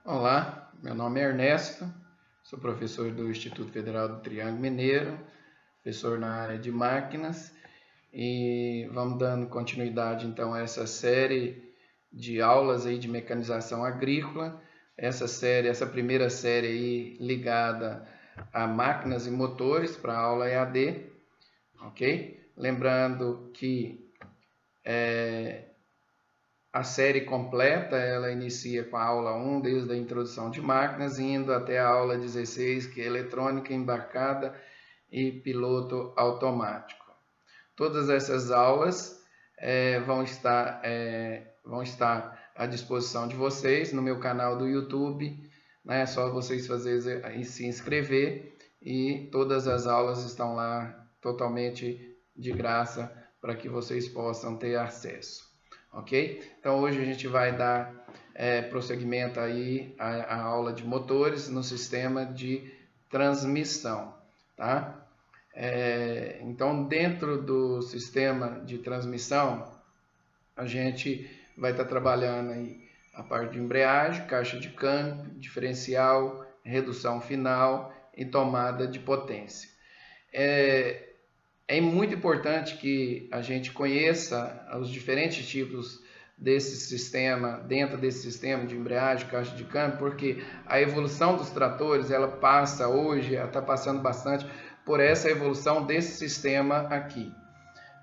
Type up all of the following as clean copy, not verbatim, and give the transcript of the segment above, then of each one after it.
Olá, meu nome é Ernesto, sou professor do Instituto Federal do Triângulo Mineiro, professor na área de máquinas e vamos dando continuidade então a essa série de aulas aí de mecanização agrícola. Essa primeira série aí ligada a máquinas e motores para a aula EAD, ok? Lembrando que a série completa, ela inicia com a aula 1, desde a introdução de máquinas, indo até a aula 16, que é eletrônica embarcada e piloto automático. Todas essas aulas vão estar à disposição de vocês no meu canal do YouTube, né? É só vocês se inscrever e todas as aulas estão lá totalmente de graça para que vocês possam ter acesso. Ok? Então hoje a gente vai dar prosseguimento aí à aula de motores no sistema de transmissão, tá? Então dentro do sistema de transmissão a gente vai estar trabalhando aí a parte de embreagem, caixa de câmbio, diferencial, redução final e tomada de potência. É muito importante que a gente conheça os diferentes tipos desse sistema, dentro desse sistema de embreagem, caixa de câmbio, porque a evolução dos tratores, ela passa hoje, ela está passando bastante por essa evolução desse sistema aqui,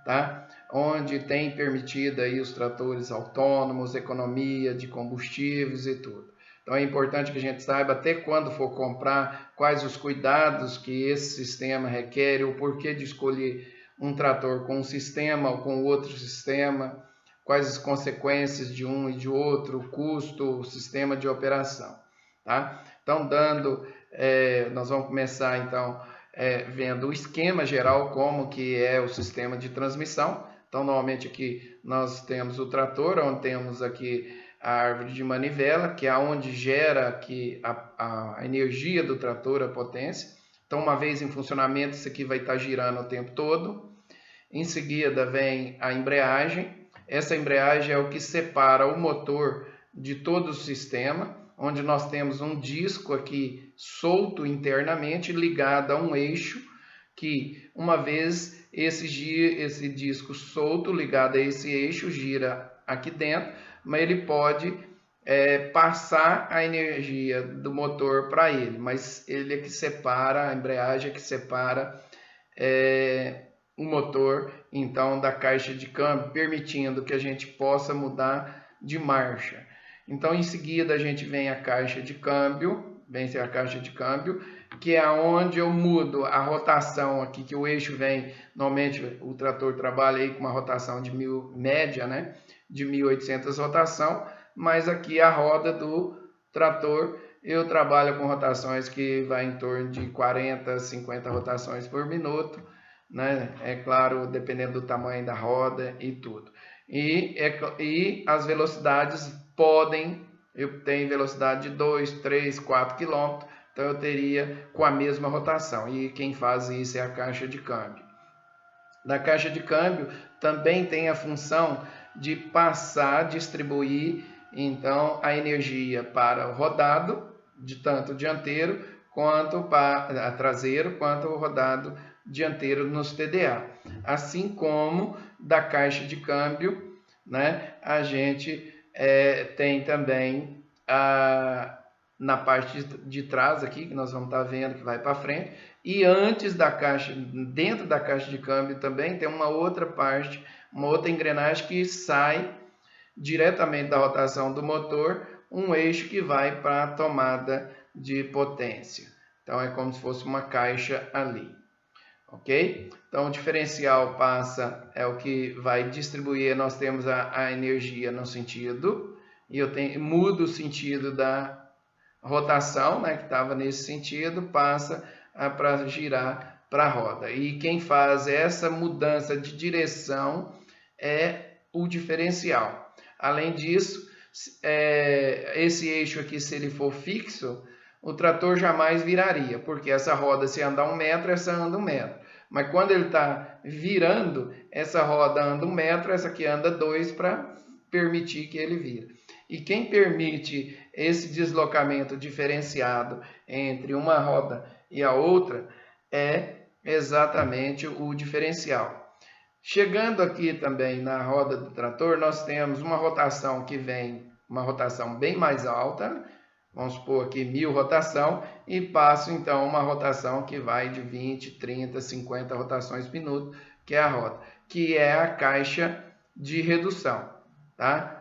tá? Onde tem permitido aí os tratores autônomos, economia de combustíveis e tudo. Então é importante que a gente saiba até quando for comprar, quais os cuidados que esse sistema requer, o porquê de escolher um trator com um sistema ou com outro sistema, quais as consequências de um e de outro, o custo, o sistema de operação. Tá? Então, nós vamos começar então vendo o esquema geral, como que é o sistema de transmissão. Então, normalmente aqui nós temos o trator, onde temos aqui a árvore de manivela, que é onde gera aqui a energia do trator, a potência. Então, uma vez em funcionamento, isso aqui vai estar girando o tempo todo. Em seguida vem a embreagem. Essa embreagem é o que separa o motor de todo o sistema, onde nós temos um disco aqui solto internamente ligado a um eixo que, uma vez esse disco solto ligado a esse eixo gira aqui dentro, mas ele pode passar a energia do motor para ele, mas ele é que separa, a embreagem é que separa o motor então da caixa de câmbio, permitindo que a gente possa mudar de marcha. Então em seguida a gente vem a caixa de câmbio, que é onde eu mudo a rotação aqui, que o eixo vem, normalmente o trator trabalha aí com uma rotação de média, né, de 1.800 rotação, mas aqui a roda do trator eu trabalho com rotações que vai em torno de 40, 50 rotações por minuto, né? É claro, dependendo do tamanho da roda e tudo. E as velocidades eu tenho velocidade de 2, 3, 4 km, então eu teria com a mesma rotação. E quem faz isso é a caixa de câmbio. Da caixa de câmbio também tem a função de distribuir então a energia para o rodado, de tanto dianteiro quanto para traseiro, quanto o rodado dianteiro nos TDA. Assim como da caixa de câmbio, né, a gente tem também na parte de trás aqui, que nós vamos estar vendo que vai para frente, e antes da caixa, dentro da caixa de câmbio também tem uma outra parte, uma outra engrenagem que sai diretamente da rotação do motor, um eixo que vai para a tomada de potência. Então é como se fosse uma caixa ali. Ok? Então o diferencial é o que vai distribuir, nós temos a energia no sentido, e mudo o sentido da rotação, né, que estava nesse sentido, passa para girar para a roda. E quem faz essa mudança de direção é o diferencial. Além disso, esse eixo aqui, se ele for fixo, o trator jamais viraria, porque essa roda, se andar 1 metro, essa anda 1 metro. Mas quando ele está virando, essa roda anda 1 metro, essa aqui anda 2 para permitir que ele vire. E quem permite esse deslocamento diferenciado entre uma roda e a outra é exatamente o diferencial. Chegando aqui também na roda do trator, nós temos uma rotação que vem, uma rotação bem mais alta, vamos supor aqui 1000 rotação, e passo então uma rotação que vai de 20, 30, 50 rotações por minuto, que é a roda, que é a caixa de redução, tá?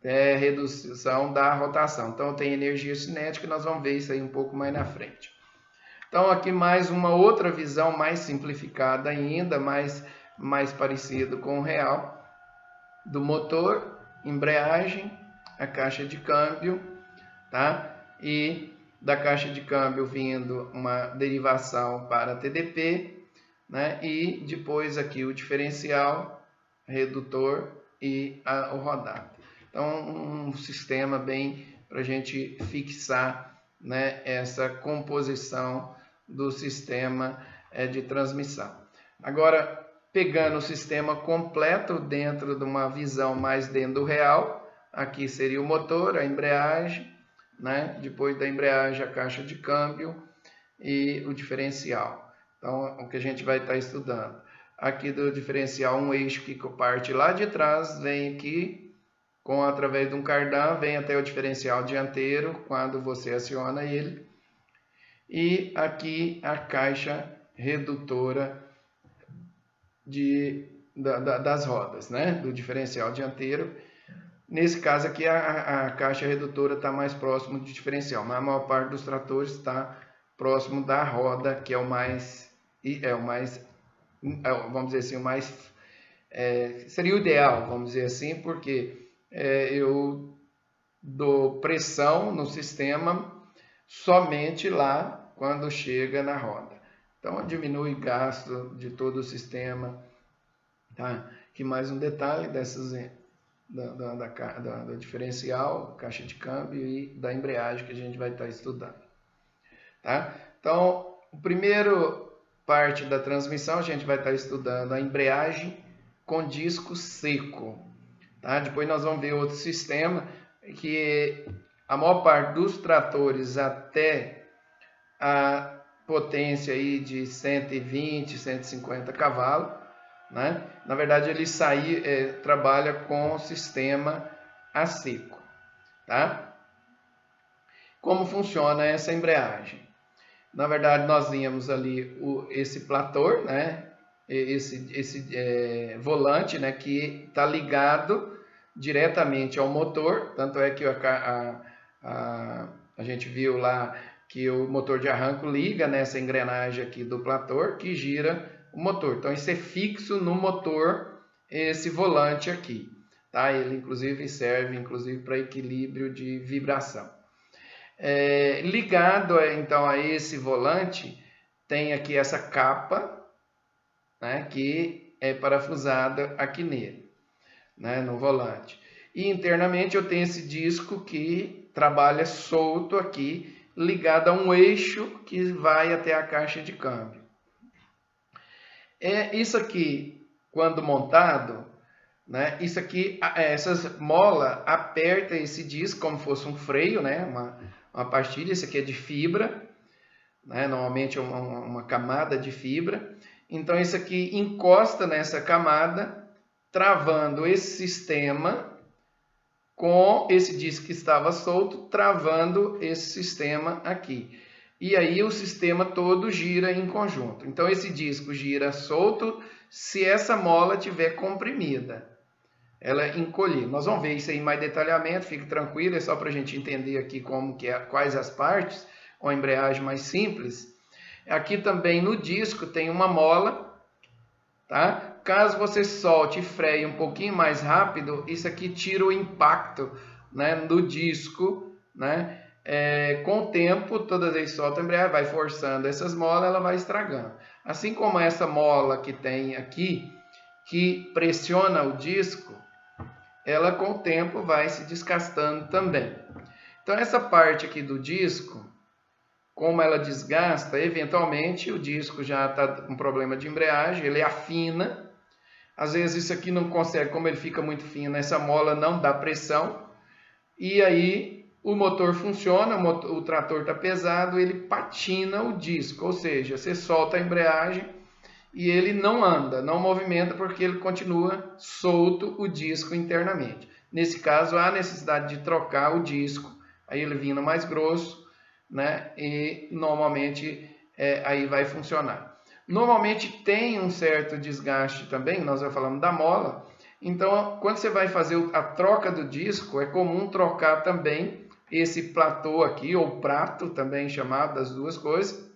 É redução da rotação. Então tem energia cinética, nós vamos ver isso aí um pouco mais na frente. Então aqui mais uma outra visão mais simplificada ainda, mais parecido com o real, do motor, embreagem, a caixa de câmbio, tá? E da caixa de câmbio vindo uma derivação para TDP, né? E depois aqui o diferencial, redutor e o rodado. Então um sistema bem para a gente fixar, né, essa composição do sistema de transmissão. Agora, pegando o sistema completo dentro de uma visão mais dentro do real, aqui seria o motor, a embreagem, né? Depois da embreagem a caixa de câmbio e o diferencial. Então, o que a gente vai estar estudando. Aqui do diferencial, um eixo que parte lá de trás, vem aqui, através de um cardan, vem até o diferencial dianteiro, quando você aciona ele. E aqui a caixa redutora das rodas, né? Do diferencial dianteiro. Nesse caso aqui a caixa redutora está mais próximo do diferencial, mas a maior parte dos tratores está próximo da roda, que é o mais, vamos dizer assim, o mais, seria o ideal, vamos dizer assim, porque eu dou pressão no sistema somente lá quando chega na roda. Então diminui o gasto de todo o sistema, tá? Aqui mais um detalhe dessas do diferencial, caixa de câmbio e da embreagem que a gente vai estar estudando, tá? Então, a primeira parte da transmissão a gente vai estar estudando a embreagem com disco seco, tá? Depois nós vamos ver outro sistema que a maior parte dos tratores até a potência aí de 120, 150 cavalos, né? Na verdade, ele trabalha com o sistema a seco, tá? Como funciona essa embreagem? Na verdade, nós tínhamos ali esse plator, né? Esse volante, né? Que está ligado diretamente ao motor, tanto é que a gente viu lá que o motor de arranco liga nessa engrenagem aqui do plator que gira o motor. Então isso é fixo no motor, esse volante aqui, tá? Ele inclusive serve para equilíbrio de vibração. Ligado então a esse volante tem aqui essa capa, né, que é parafusada aqui nele, né, no volante. E internamente eu tenho esse disco que trabalha solto aqui, ligado a um eixo que vai até a caixa de câmbio. Isso aqui, quando montado, né, isso aqui, essas molas aperta esse disco como fosse um freio, né, uma pastilha. Isso aqui é de fibra, né, normalmente é uma camada de fibra. Então isso aqui encosta nessa camada, travando esse sistema com esse disco que estava solto, travando esse sistema aqui. E aí o sistema todo gira em conjunto. Então esse disco gira solto se essa mola estiver comprimida, ela encolher. Nós vamos ver isso aí em mais detalhamento, fique tranquilo, é só para a gente entender aqui quais as partes, uma embreagem mais simples. Aqui também no disco tem uma mola, tá? Caso você solte e freie um pouquinho mais rápido, isso aqui tira o impacto, né, do disco, né? Com o tempo, toda vez que solta a embreagem, vai forçando essas molas, ela vai estragando. Assim como essa mola que tem aqui, que pressiona o disco, ela com o tempo vai se desgastando também. Então essa parte aqui do disco, como ela desgasta, eventualmente o disco já está com problema de embreagem, ele afina. Às vezes isso aqui não consegue, como ele fica muito fino, essa mola não dá pressão. E aí o motor funciona, o trator está pesado, ele patina o disco, ou seja, você solta a embreagem e ele não anda, não movimenta porque ele continua solto o disco internamente. Nesse caso, há necessidade de trocar o disco, aí ele vindo mais grosso, né? E normalmente aí vai funcionar. Normalmente tem um certo desgaste também, nós já falamos da mola, então quando você vai fazer a troca do disco, é comum trocar também esse platô aqui, ou prato também chamado, das duas coisas,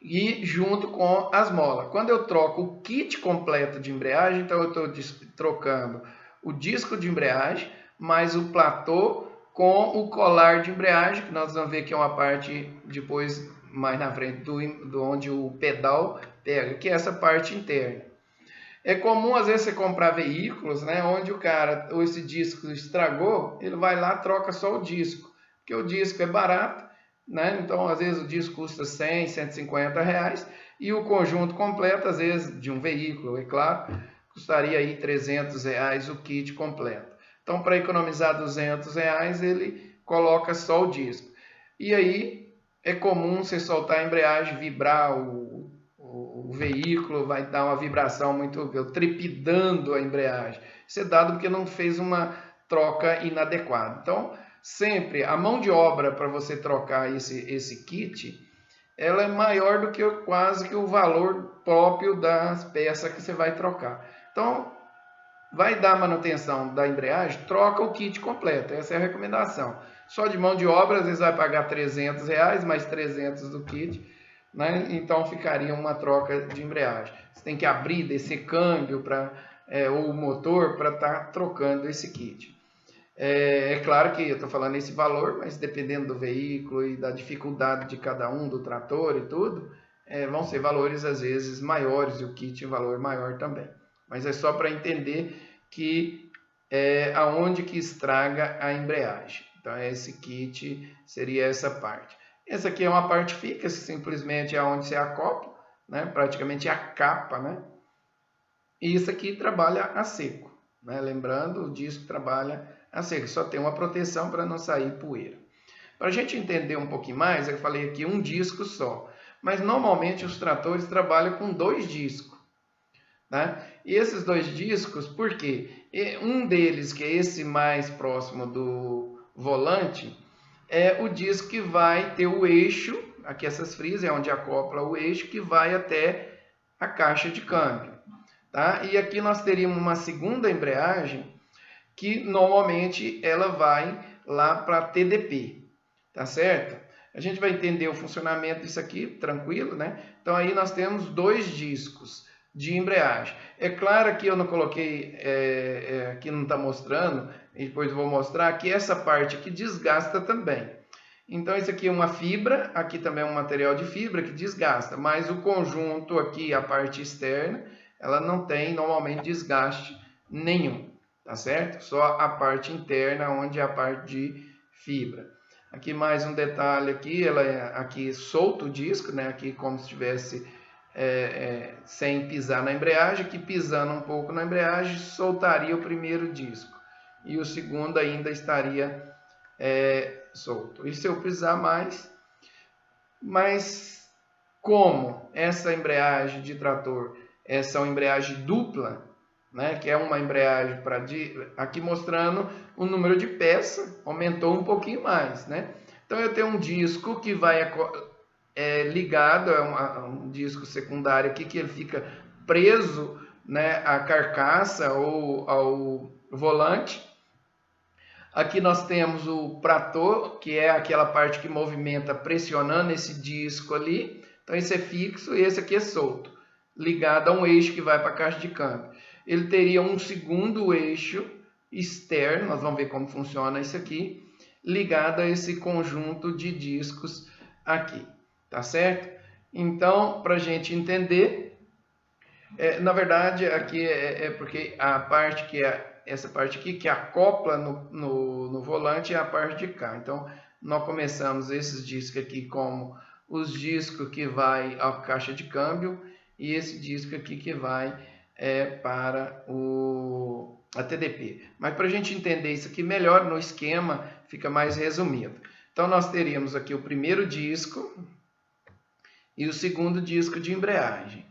e junto com as molas. Quando eu troco o kit completo de embreagem, então eu estou trocando o disco de embreagem, mais o platô com o colar de embreagem, que nós vamos ver que é uma parte depois mais na frente do onde o pedal pega, que é essa parte interna. É comum às vezes você comprar veículos, né, onde o cara, ou esse disco estragou, ele vai lá, troca só o disco, porque o disco é barato, né? Então às vezes o disco custa 100, 150 reais e o conjunto completo, às vezes de um veículo, é claro, custaria aí 300 reais o kit completo. Então para economizar 200 reais ele coloca só o disco. E aí é comum você soltar a embreagem, vibrar o veículo, vai dar uma vibração muito trepidando a embreagem. Isso é dado porque não fez uma troca inadequada. Então, sempre a mão de obra para você trocar esse kit, ela é maior do que quase que o valor próprio das peças que você vai trocar. Então, vai dar manutenção da embreagem, troca o kit completo. Essa é a recomendação. Só de mão de obra, às vezes vai pagar 300 reais, mais 300 do kit, né? Então ficaria uma troca de embreagem. Você tem que abrir, descer câmbio ou o motor para estar trocando esse kit. É claro que eu estou falando esse valor, mas dependendo do veículo e da dificuldade de cada um, do trator e tudo, vão ser valores às vezes maiores e o kit um valor maior também. Mas é só para entender que aonde que estraga a embreagem. Então esse kit seria essa parte. Essa aqui é uma parte fixa, simplesmente é onde você acopla, né? Praticamente a capa, né? E isso aqui trabalha a seco, né? Lembrando, o disco trabalha a seco, só tem uma proteção para não sair poeira. Para a gente entender um pouquinho mais, eu falei aqui um disco só, mas normalmente os tratores trabalham com 2 discos. Né? E esses 2 discos, por quê? Um deles, que é esse mais próximo do volante, é o disco que vai ter o eixo, aqui essas frisas é onde acopla o eixo, que vai até a caixa de câmbio. Tá? E aqui nós teríamos uma segunda embreagem, que normalmente ela vai lá para TDP, tá certo? A gente vai entender o funcionamento disso aqui, tranquilo, né? Então aí nós temos 2 discos de embreagem. É claro que eu não coloquei, aqui não está mostrando, e depois eu vou mostrar que essa parte aqui desgasta também. Então isso aqui é uma fibra, aqui também é um material de fibra que desgasta, mas o conjunto aqui, a parte externa, ela não tem normalmente desgaste nenhum, tá certo? Só a parte interna, onde é a parte de fibra. Aqui mais um detalhe aqui, ela é aqui solto o disco, né? Aqui como se estivesse sem pisar na embreagem, que pisando um pouco na embreagem soltaria o primeiro disco e o segundo ainda estaria solto. E se eu pisar mais, mas como essa embreagem de trator essa é uma embreagem dupla, né, que é uma embreagem para aqui mostrando o número de peças, aumentou um pouquinho mais, né? Então eu tenho um disco que vai ligado a um disco secundário aqui que ele fica preso, né, à carcaça ou ao volante. Aqui nós temos o platô, que é aquela parte que movimenta pressionando esse disco ali. Então esse é fixo e esse aqui é solto, ligado a um eixo que vai para a caixa de câmbio. Ele teria um segundo eixo externo, nós vamos ver como funciona isso aqui, ligado a esse conjunto de discos aqui, tá certo? Então, para a gente entender, na verdade aqui é porque a parte que essa parte aqui que acopla no volante é a parte de cá. Então, nós começamos esses discos aqui como os discos que vai à caixa de câmbio e esse disco aqui que vai para o a TDP. Mas para a gente entender isso aqui melhor no esquema, fica mais resumido. Então nós teríamos aqui o primeiro disco e o segundo disco de embreagem.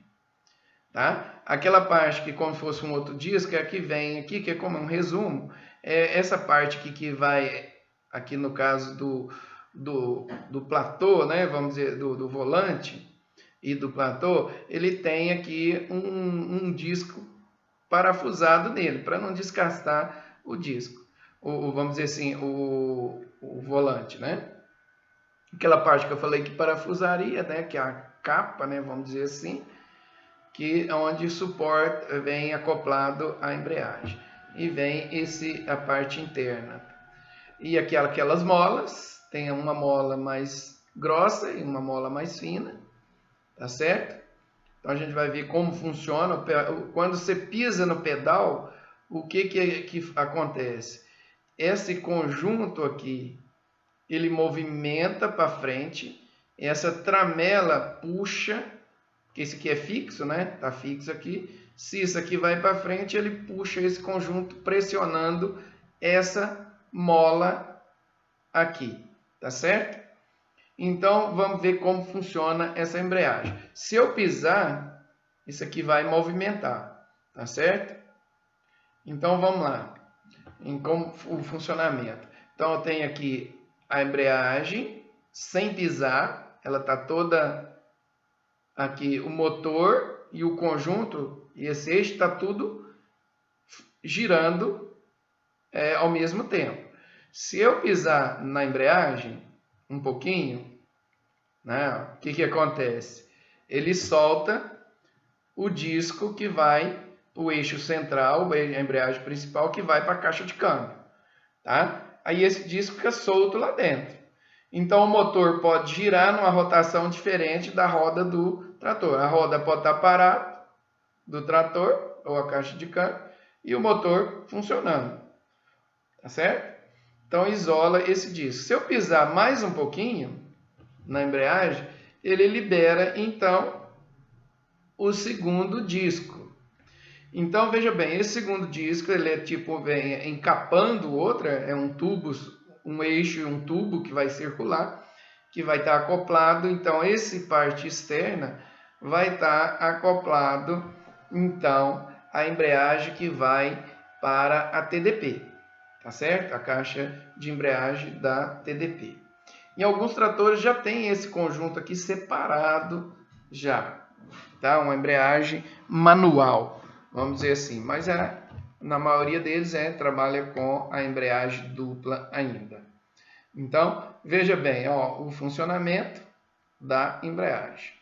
Tá? Aquela parte que como se fosse um outro disco, é a que vem aqui, que é como um resumo, é essa parte aqui que vai, aqui no caso do platô, né? Vamos dizer, do volante e do platô, ele tem aqui um disco parafusado nele, para não desgastar o disco, vamos dizer assim, o volante, né? Aquela parte que eu falei que parafusaria, né? Que é a capa, né? Vamos dizer assim, que é onde suporta, vem acoplado a embreagem. E vem a parte interna. E aquelas molas, tem uma mola mais grossa e uma mola mais fina, tá certo? Então a gente vai ver como funciona. Quando você pisa no pedal, o que acontece? Esse conjunto aqui, ele movimenta para frente, essa tramela puxa, que esse aqui é fixo, né? Tá fixo aqui. Se isso aqui vai para frente, ele puxa esse conjunto pressionando essa mola aqui, tá certo? Então vamos ver como funciona essa embreagem. Se eu pisar, isso aqui vai movimentar, tá certo? Então vamos lá, em como o funcionamento. Então eu tenho aqui a embreagem sem pisar, ela tá toda aqui, o motor e o conjunto, e esse eixo está tudo girando ao mesmo tempo. Se eu pisar na embreagem um pouquinho, né, o que acontece? Ele solta o disco que vai, o eixo central, a embreagem principal, que vai para a caixa de câmbio. Tá? Aí esse disco fica solto lá dentro. Então o motor pode girar numa rotação diferente da roda do trator. A roda pode estar parada do trator ou a caixa de câmbio e o motor funcionando. Tá certo? Então isola esse disco. Se eu pisar mais um pouquinho na embreagem, ele libera então o segundo disco. Então veja bem, esse segundo disco ele é tipo vem encapando o outro, é um tubo, um eixo e um tubo que vai circular, que vai estar acoplado. Então esse parte externa vai estar acoplado então a embreagem que vai para a TDP, tá certo? A caixa de embreagem da TDP. Em alguns tratores já tem esse conjunto aqui separado já, tá? Uma embreagem manual, vamos dizer assim, mas na maioria deles trabalha com a embreagem dupla ainda. Então, veja bem, ó, o funcionamento da embreagem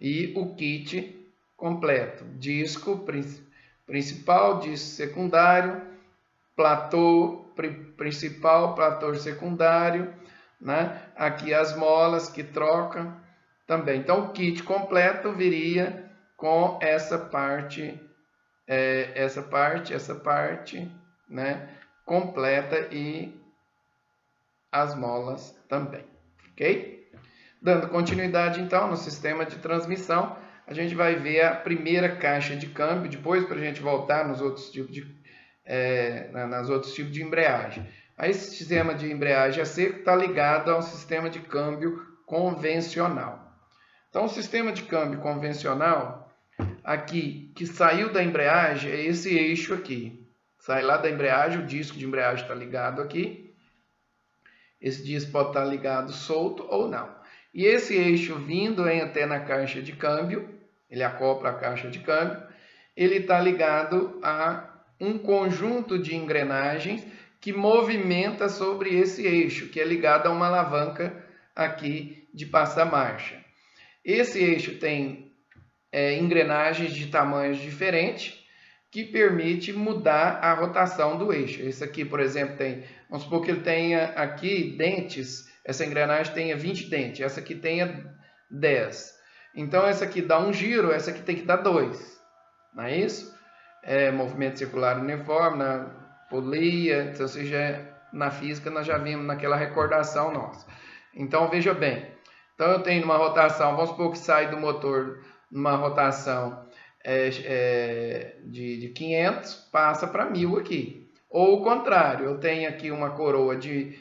e o kit completo: disco principal, disco secundário, platô principal, platô secundário, né? Aqui as molas que trocam também. Então, o kit completo viria com essa parte, né? Completa e as molas também, ok? Dando continuidade, então, no sistema de transmissão, a gente vai ver a primeira caixa de câmbio, depois para a gente voltar nos outros tipos de embreagem. Aí esse sistema de embreagem a seco está ligado ao sistema de câmbio convencional. Então, o sistema de câmbio convencional, aqui, que saiu da embreagem, é esse eixo aqui. Sai lá da embreagem, o disco de embreagem está ligado aqui. Esse disco pode estar ligado solto ou não. E esse eixo vindo até na caixa de câmbio, ele acopla a caixa de câmbio, ele está ligado a um conjunto de engrenagens que movimenta sobre esse eixo, que é ligado a uma alavanca aqui de passar marcha. Esse eixo tem engrenagens de tamanhos diferentes, que permite mudar a rotação do eixo. Esse aqui, por exemplo, vamos supor que ele tenha aqui dentes, essa engrenagem tenha 20 dentes, essa aqui tenha 10. Então, essa aqui dá um giro, essa aqui tem que dar 2. Não é isso? Movimento circular uniforme, na polia, então, ou seja, na física nós já vimos naquela recordação nossa. Então, veja bem. Então, eu tenho uma rotação, vamos supor que sai do motor numa rotação de 500 passa para 1000 aqui. Ou o contrário, eu tenho aqui uma coroa de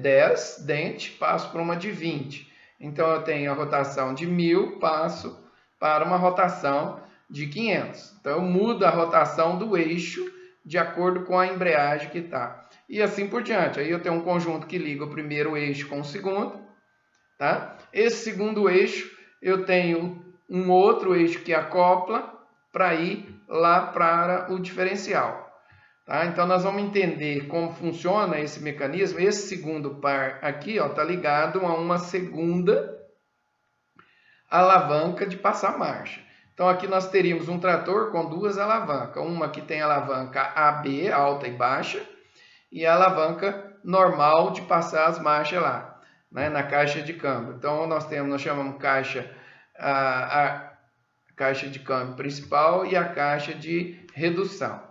10 dentes, passo para uma de 20. Então eu tenho a rotação de 1000, passo para uma rotação de 500. Então eu mudo a rotação do eixo de acordo com a embreagem que está. E assim por diante. Aí eu tenho um conjunto que liga o primeiro eixo com o segundo. Tá? Esse segundo eixo eu tenho um outro eixo que acopla para ir lá para o diferencial. Tá? Então nós vamos entender como funciona esse mecanismo. Esse segundo par aqui está ligado a uma segunda alavanca de passar marcha. Então aqui nós teríamos um trator com duas alavancas. Uma que tem alavanca AB, alta e baixa, e a alavanca normal de passar as marchas lá, né, na caixa de câmbio. Então nós chamamos caixa, a caixa de câmbio principal e a caixa de redução.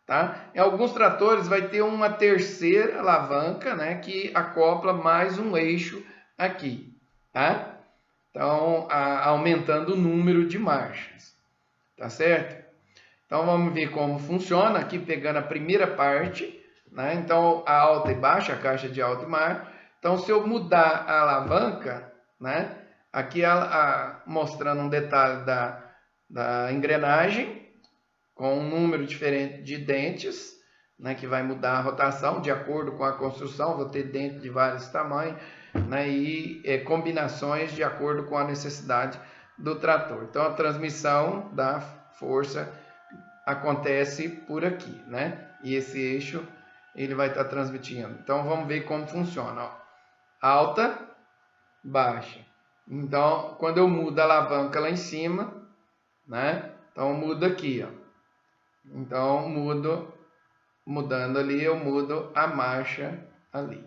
Tá? Em alguns tratores vai ter uma terceira alavanca, né, que acopla mais um eixo aqui. Tá? Então, aumentando o número de marchas. Tá certo? Então vamos ver como funciona aqui, pegando a primeira parte. Né? Então, a alta e baixa, a caixa de alta e baixa. Então, se eu mudar a alavanca, né? Aqui mostrando um detalhe da engrenagem, com um número diferente de dentes, né? Que vai mudar a rotação de acordo com a construção. Vou ter dentes de vários tamanhos, né? E combinações de acordo com a necessidade do trator. Então, a transmissão da força acontece por aqui, né? E esse eixo ele vai estar transmitindo. Então vamos ver como funciona. Ó. Alta, baixa. Então quando eu mudo a alavanca lá em cima, né? Então muda aqui, ó. Então mudando ali, eu mudo a marcha ali,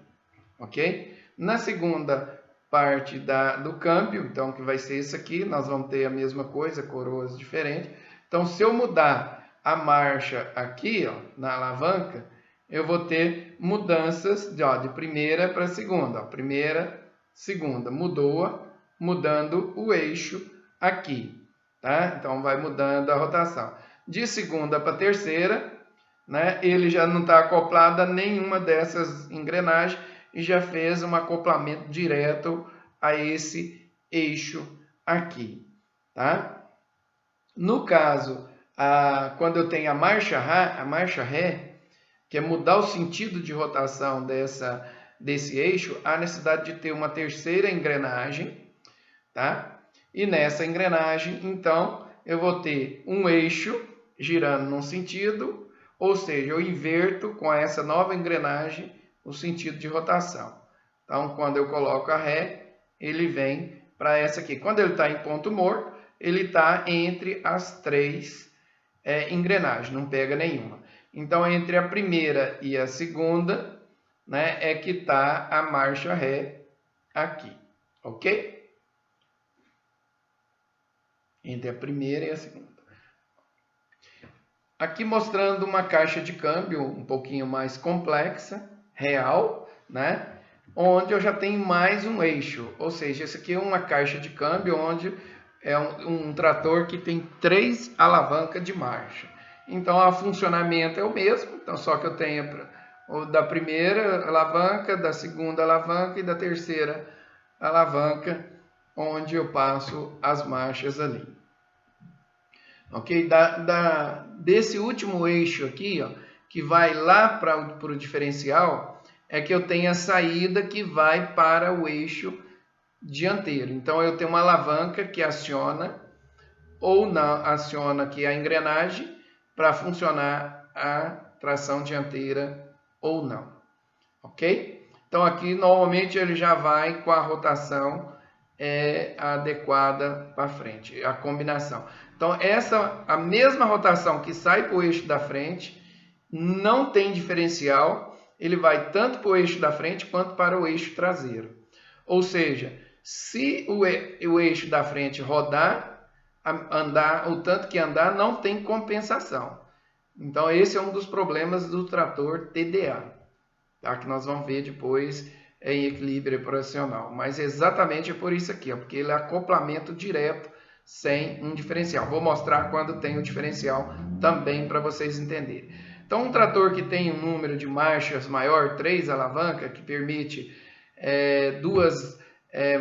ok? Na segunda parte do câmbio, então que vai ser isso aqui, nós vamos ter a mesma coisa, coroas diferentes. Então se eu mudar a marcha aqui, ó, na alavanca, eu vou ter mudanças de primeira para segunda. Ó, primeira, segunda. Mudando o eixo aqui. Tá? Então, vai mudando a rotação. De segunda para terceira, né, ele já não está acoplado a nenhuma dessas engrenagens e já fez um acoplamento direto a esse eixo aqui. Tá? No caso, quando eu tenho a marcha ré, que é mudar o sentido de rotação desse eixo, há necessidade de ter uma terceira engrenagem, tá? E nessa engrenagem, então, eu vou ter um eixo girando num sentido, ou seja, eu inverto com essa nova engrenagem o sentido de rotação. Então, quando eu coloco a ré, ele vem para essa aqui. Quando ele está em ponto morto, ele está entre as três engrenagens, não pega nenhuma. Então, entre a primeira e a segunda, né, é que está a marcha ré aqui, ok? Entre a primeira e a segunda. Aqui mostrando uma caixa de câmbio um pouquinho mais complexa, real, né? Onde eu já tenho mais um eixo, ou seja, esse aqui é uma caixa de câmbio onde é um trator que tem 3 alavancas de marcha. Então, o funcionamento é o mesmo, então só que eu tenho da primeira alavanca, da segunda alavanca e da terceira alavanca, onde eu passo as marchas ali. Ok? Desse último eixo aqui, ó, que vai lá para o diferencial, é que eu tenho a saída que vai para o eixo dianteiro. Então, eu tenho uma alavanca que aciona ou não aciona aqui a engrenagem para funcionar a tração dianteira ou não. Ok? Então, aqui, normalmente, ele já vai com a rotação adequada para frente, a combinação. Então, a mesma rotação que sai para o eixo da frente, não tem diferencial, ele vai tanto para o eixo da frente quanto para o eixo traseiro. Ou seja, se o eixo da frente rodar, andar, o tanto que andar, não tem compensação. Então, esse é um dos problemas do trator TDA, tá? Que nós vamos ver depois em equilíbrio operacional. Mas exatamente é por isso aqui, ó, porque ele é acoplamento direto sem um diferencial. Vou mostrar quando tem o diferencial também para vocês entenderem. Então, um trator que tem um número de marchas maior, 3 alavancas, que permite duas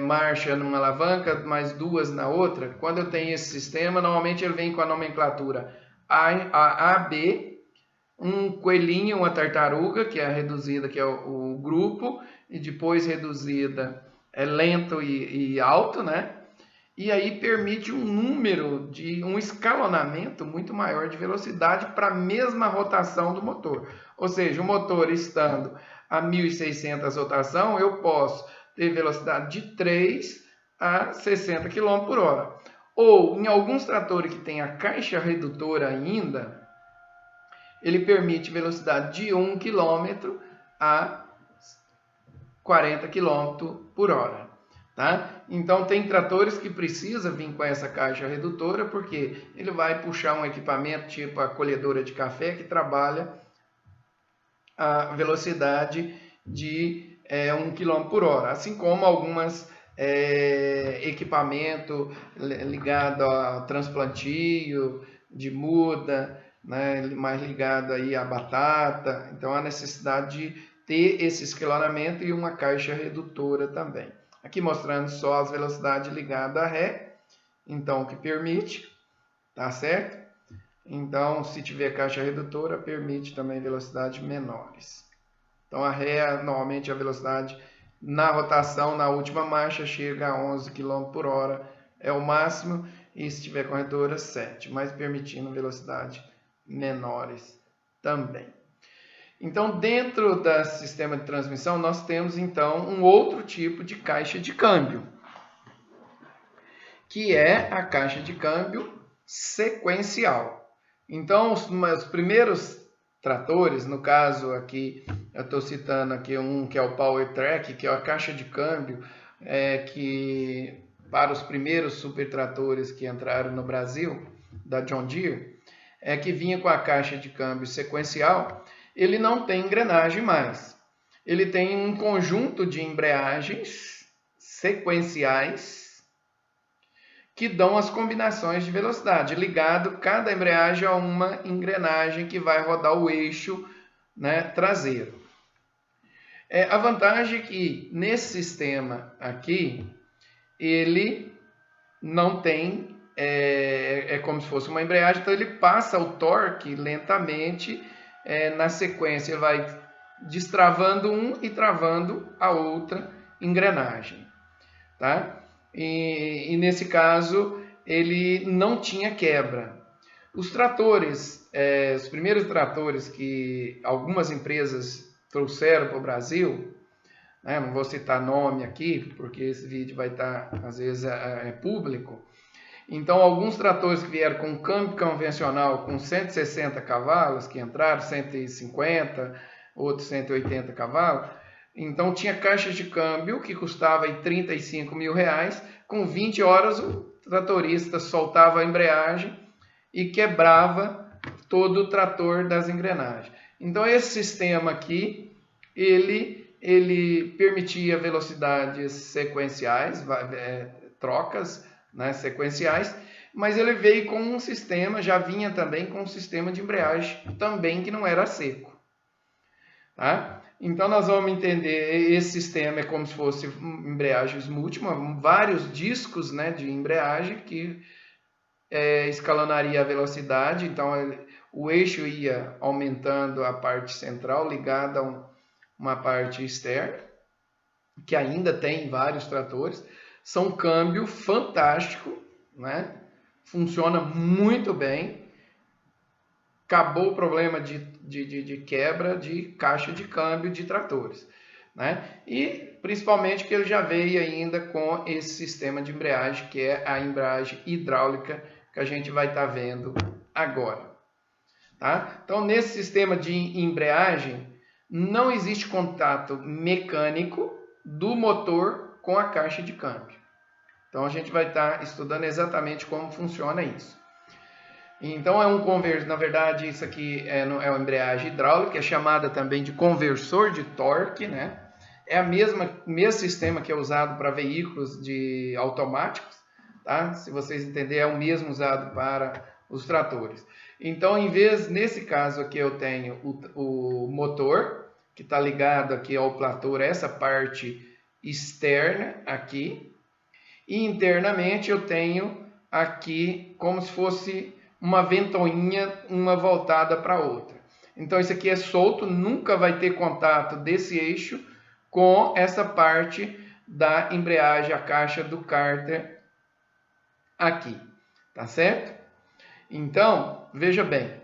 marchas numa alavanca, mais 2 na outra, quando eu tenho esse sistema, normalmente ele vem com a nomenclatura A, B, um coelhinho, uma tartaruga, que é a reduzida, que é o grupo, e depois reduzida lento e alto, né? E aí permite um escalonamento muito maior de velocidade para a mesma rotação do motor. Ou seja, o motor estando a 1.600 rotação, eu posso ter velocidade de 3 a 60 km por hora. Ou, em alguns tratores que tem a caixa redutora ainda, ele permite velocidade de 1 km a 40 km por hora. Tá? Então, tem tratores que precisa vir com essa caixa redutora, porque ele vai puxar um equipamento tipo a colhedora de café, que trabalha a velocidade de 1 km por hora. Assim como algumas equipamento ligado a transplantio de muda, né, mais ligado aí à batata. Então, há necessidade de ter esse escalonamento e uma caixa redutora também. Aqui mostrando só as velocidades ligadas a ré, então o que permite, tá certo? Então, se tiver caixa redutora, permite também velocidades menores. Então, a ré, normalmente a velocidade na rotação, na última marcha, chega a 11 km por hora, é o máximo, e se tiver corredora, 7, mas permitindo velocidades menores também. Então, dentro do sistema de transmissão, nós temos, então, um outro tipo de caixa de câmbio, que é a caixa de câmbio sequencial. Então, os primeiros tratores, no caso aqui, eu estou citando aqui um que é o Power Track, que é a caixa de câmbio que para os primeiros super tratores que entraram no Brasil, da John Deere, que vinha com a caixa de câmbio sequencial. Ele não tem engrenagem mais. Ele tem um conjunto de embreagens sequenciais que dão as combinações de velocidade, ligado cada embreagem a uma engrenagem que vai rodar o eixo, né, traseiro. A vantagem é que nesse sistema aqui, ele não tem, como se fosse uma embreagem, então ele passa o torque lentamente na sequência, ele vai destravando um e travando a outra engrenagem, tá? E nesse caso ele não tinha quebra. Os tratores, os primeiros tratores que algumas empresas trouxeram para o Brasil, né, não vou citar nome aqui, porque esse vídeo vai estar, às vezes, público. Então, alguns tratores que vieram com câmbio convencional com 160 cavalos, que entraram 150, outros 180 cavalos, então tinha caixa de câmbio que custava aí 35 mil reais, com 20 horas o tratorista soltava a embreagem e quebrava todo o trator das engrenagens. Então, esse sistema aqui, ele permitia velocidades sequenciais, trocas, né, sequenciais, mas ele veio com um sistema, já vinha também com um sistema de embreagem também que não era seco. Tá? Então nós vamos entender, esse sistema é como se fosse embreagens múltiplas, vários discos, né, de embreagem que escalonaria a velocidade, então o eixo ia aumentando a parte central ligada a uma parte externa, que ainda tem vários tratores. São câmbio fantástico, né? Funciona muito bem. Acabou o problema de quebra de caixa de câmbio de tratores, né? E principalmente que ele já veio ainda com esse sistema de embreagem, que é a embreagem hidráulica, que a gente vai estar vendo agora. Tá? Então, nesse sistema de embreagem, não existe contato mecânico do motor com a caixa de câmbio. Então, a gente vai estar estudando exatamente como funciona isso. Então, na verdade, isso aqui é uma embreagem hidráulica, é chamada também de conversor de torque, né? É o mesmo sistema que é usado para veículos automáticos, tá? Se vocês entenderem, é o mesmo usado para os tratores. Então, nesse caso aqui, eu tenho o motor, que está ligado aqui ao plator, essa parte externa aqui, e internamente eu tenho aqui como se fosse uma ventoinha, uma voltada para a outra. Então, isso aqui é solto, nunca vai ter contato desse eixo com essa parte da embreagem, a caixa do cárter aqui, tá certo? Então, veja bem,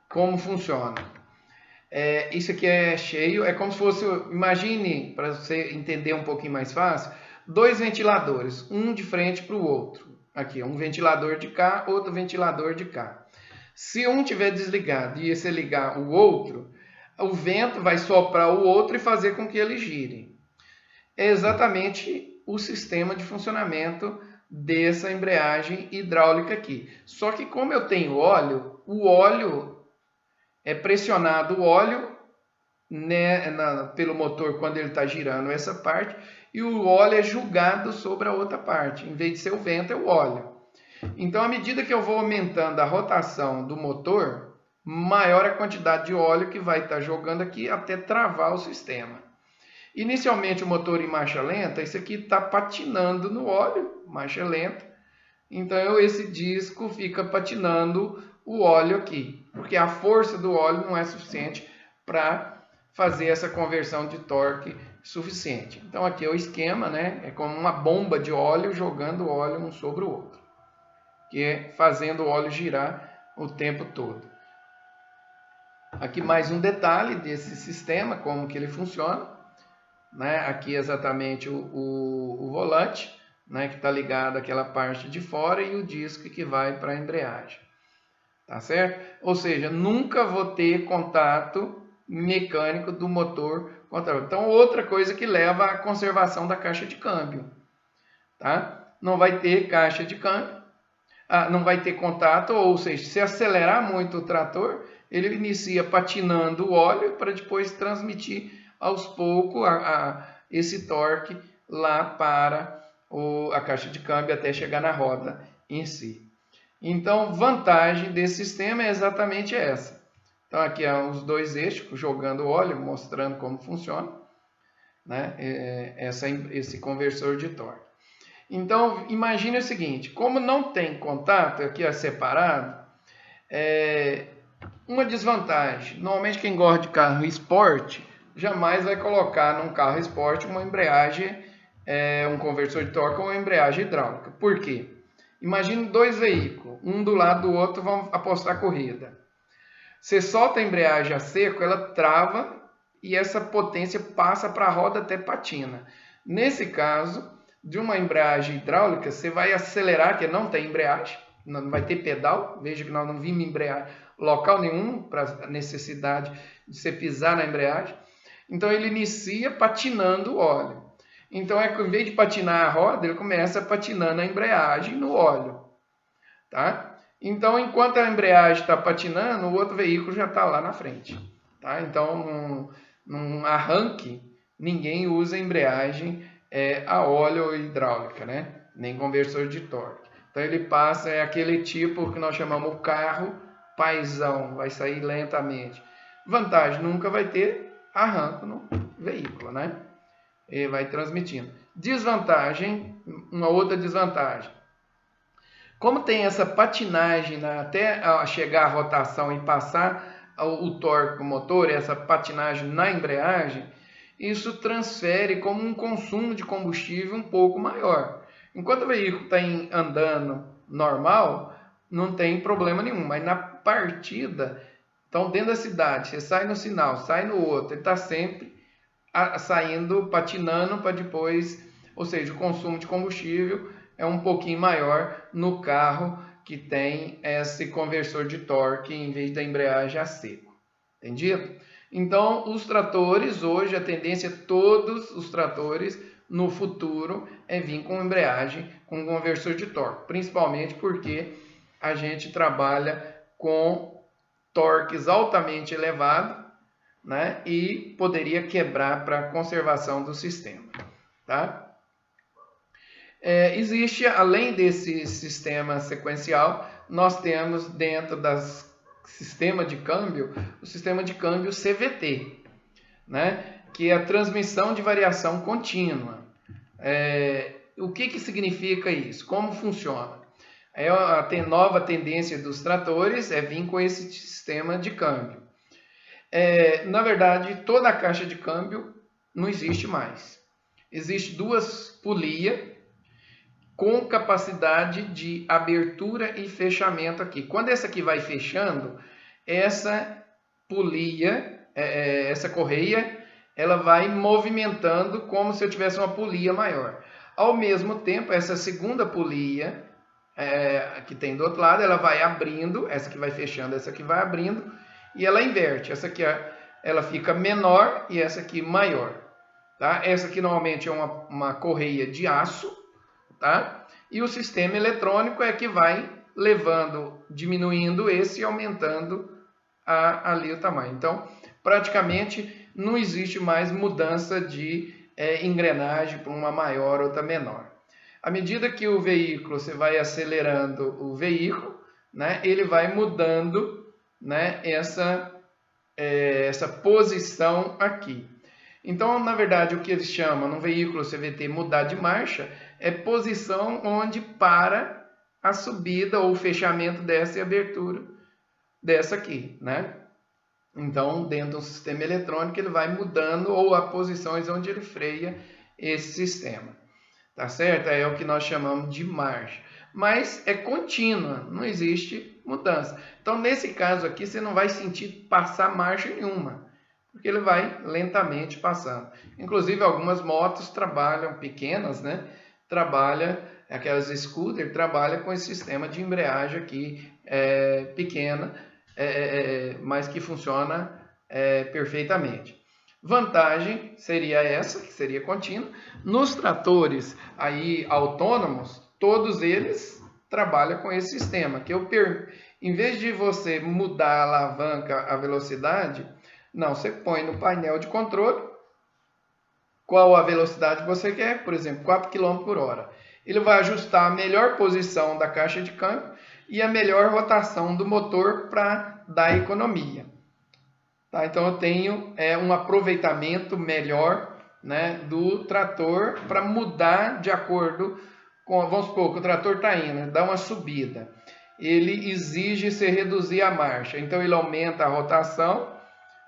como funciona. Isso aqui é cheio, é como se fosse, imagine, para você entender um pouquinho mais fácil, dois ventiladores, um de frente para o outro. Aqui, um ventilador de cá, outro ventilador de cá. Se um tiver desligado e você ligar o outro, o vento vai soprar o outro e fazer com que ele gire. É exatamente o sistema de funcionamento dessa embreagem hidráulica aqui. Só que como eu tenho óleo, o óleo é pressionado o óleo, né, pelo motor quando ele está girando essa parte, e o óleo é jogado sobre a outra parte. Em vez de ser o vento, é o óleo. Então, à medida que eu vou aumentando a rotação do motor, maior a quantidade de óleo que vai estar jogando aqui até travar o sistema. Inicialmente o motor em marcha lenta, isso aqui está patinando no óleo, marcha lenta. Então esse disco fica patinando o óleo aqui, porque a força do óleo não é suficiente para fazer essa conversão de torque suficiente. Então aqui é o esquema, né? É como uma bomba de óleo jogando óleo um sobre o outro, que é fazendo o óleo girar o tempo todo. Aqui mais um detalhe desse sistema, como que ele funciona, né? Aqui exatamente o volante, né? Que está ligado àquela parte de fora, e o disco que vai para a embreagem, tá certo? Ou seja, nunca vou ter contato mecânico do motor com a outra. Então, outra coisa que leva à conservação da caixa de câmbio, tá? Não vai ter caixa de câmbio, não vai ter contato, ou seja, se acelerar muito o trator, ele inicia patinando o óleo para depois transmitir aos poucos esse torque lá para a caixa de câmbio até chegar na roda em si. Então, vantagem desse sistema é exatamente essa. Então, aqui os dois eixos jogando óleo, mostrando como funciona, né? Esse conversor de torque. Então, imagine o seguinte, como não tem contato, aqui é separado, uma desvantagem. Normalmente quem gosta de carro esporte, jamais vai colocar num carro esporte uma embreagem, um conversor de torque ou uma embreagem hidráulica. Por quê? Imagine dois veículos, um do lado do outro, vão apostar corrida. Você solta a embreagem a seco, ela trava e essa potência passa para a roda até patina. Nesse caso, de uma embreagem hidráulica, você vai acelerar, que não tem embreagem, não vai ter pedal. Veja que nós não vimos embreagem local nenhum para a necessidade de você pisar na embreagem. Então ele inicia patinando o óleo. Então em vez de patinar a roda, ele começa patinando a embreagem no óleo, tá? Então enquanto a embreagem está patinando, o outro veículo já está lá na frente, tá? Então num arranque ninguém usa embreagem a óleo ou hidráulica, né? Nem conversor de torque. Então ele passa, é aquele tipo que nós chamamos o carro paisão, vai sair lentamente. Vantagem, nunca vai ter arranco no veículo, né? Ele vai transmitindo. Desvantagem, uma outra desvantagem. Como tem essa patinagem, né, até chegar a rotação e passar o torque para o motor, essa patinagem na embreagem, isso transfere como um consumo de combustível um pouco maior. Enquanto o veículo está andando normal, não tem problema nenhum, mas na partida, então dentro da cidade, você sai no sinal, sai no outro, ele está sempre saindo, patinando para depois, ou seja, o consumo de combustível é um pouquinho maior no carro que tem esse conversor de torque em vez da embreagem a seco. Entendido? Então, os tratores, hoje, a tendência é todos os tratores, no futuro, é vir com embreagem, com conversor de torque. Principalmente porque a gente trabalha com torques altamente elevados, né? E poderia quebrar para a conservação do sistema, tá? Existe, além desse sistema sequencial, nós temos dentro do sistema de câmbio, o sistema de câmbio CVT, né? Que é a transmissão de variação contínua. O que significa isso? Como funciona? A nova tendência dos tratores é vir com esse sistema de câmbio. Na verdade, toda a caixa de câmbio não existe mais. Existe duas polias com capacidade de abertura e fechamento aqui. Quando essa aqui vai fechando, essa polia, essa correia, ela vai movimentando como se eu tivesse uma polia maior. Ao mesmo tempo, essa segunda polia, que tem do outro lado, ela vai abrindo, essa que vai fechando, essa que vai abrindo, e ela inverte. Essa aqui ela fica menor e essa aqui maior. Tá? Essa aqui normalmente é uma correia de aço, tá? E o sistema eletrônico é que vai levando, diminuindo esse e aumentando ali o tamanho. Então, praticamente não existe mais mudança de engrenagem para uma maior ou outra menor. À medida que o veículo, você vai acelerando o veículo, né, ele vai mudando, né, essa posição aqui. Então, na verdade, o que eles chamam no veículo CVT mudar de marcha é posição onde para a subida ou fechamento dessa e abertura dessa aqui, né? Então, dentro do sistema eletrônico, ele vai mudando ou as posições onde ele freia esse sistema, tá certo? É o que nós chamamos de marcha. Mas é contínua, não existe mudança. Então, nesse caso aqui, você não vai sentir passar marcha nenhuma, porque ele vai lentamente passando. Inclusive, algumas motos trabalham, pequenas, né? Aquelas scooter, trabalha com esse sistema de embreagem aqui, pequena, mas que funciona perfeitamente. Vantagem seria essa, que seria contínua. Nos tratores aí autônomos, todos eles trabalham com esse sistema, que em vez de você mudar a alavanca, a velocidade, não, você põe no painel de controle qual a velocidade que você quer, por exemplo, 4 km por hora. Ele vai ajustar a melhor posição da caixa de câmbio e a melhor rotação do motor para dar economia. Tá? Então eu tenho um aproveitamento melhor, né, do trator para mudar de acordo com, vamos supor que o trator está indo, dá uma subida. Ele exige se reduzir a marcha, então ele aumenta a rotação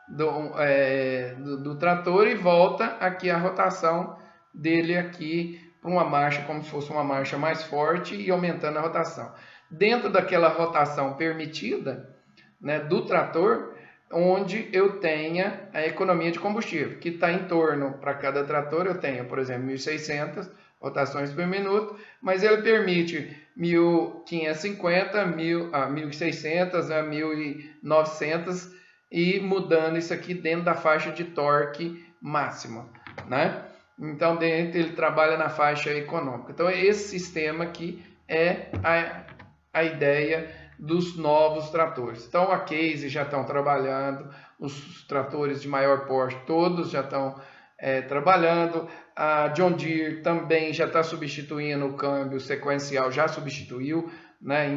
do trator e volta aqui a rotação dele aqui para uma marcha, como se fosse uma marcha mais forte e aumentando a rotação. Dentro daquela rotação permitida, né, do trator, onde eu tenha a economia de combustível, que está em torno, para cada trator eu tenho, por exemplo, 1.600 rotações por minuto, mas ele permite 1.550, 1.600 a 1.900 e mudando isso aqui dentro da faixa de torque máximo, né? Então, dentro ele trabalha na faixa econômica. Então, esse sistema aqui é a ideia dos novos tratores. Então, a Case já estão trabalhando, os tratores de maior porte todos já estão trabalhando. A John Deere também já está substituindo o câmbio sequencial, já substituiu, né,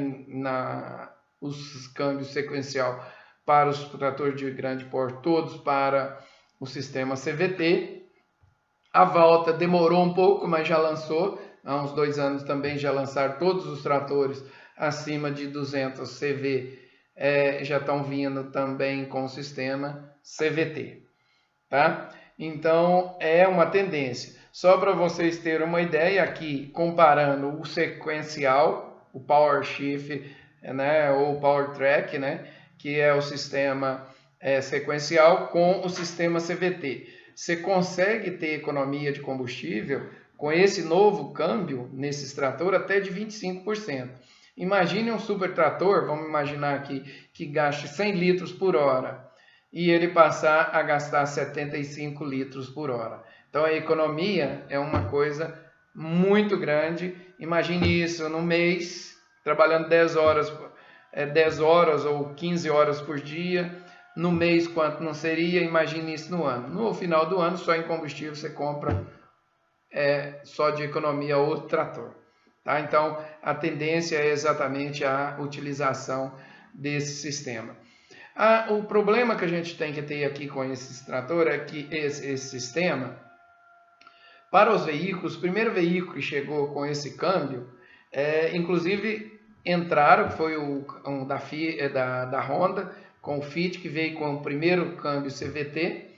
os câmbios sequencial para os tratores de grande porte, todos para o sistema CVT. A Valtra demorou um pouco, mas já lançou. Há uns 2 anos também já lançaram todos os tratores acima de 200 CV, já estão vindo também com o sistema CVT. Tá? Então, é uma tendência. Só para vocês terem uma ideia, aqui comparando o sequencial, o Power Shift, né, ou Power Track, né, que é o sistema sequencial, com o sistema CVT. Você consegue ter economia de combustível com esse novo câmbio nesses tratores até de 25%. Imagine um super trator, vamos imaginar aqui, que gaste 100 litros por hora e ele passar a gastar 75 litros por hora. Então a economia é uma coisa muito grande. Imagine isso no mês, trabalhando 10 horas ou 15 horas por dia. No mês, quanto não seria? Imagine isso no ano. No final do ano, só em combustível, você compra só de economia o trator. Tá? Então, a tendência é exatamente a utilização desse sistema. O problema que a gente tem que ter aqui com esse trator é que esse sistema, para os veículos, o primeiro veículo que chegou com esse câmbio, inclusive entraram, foi da Honda, com o Fit, que veio com o primeiro câmbio CVT.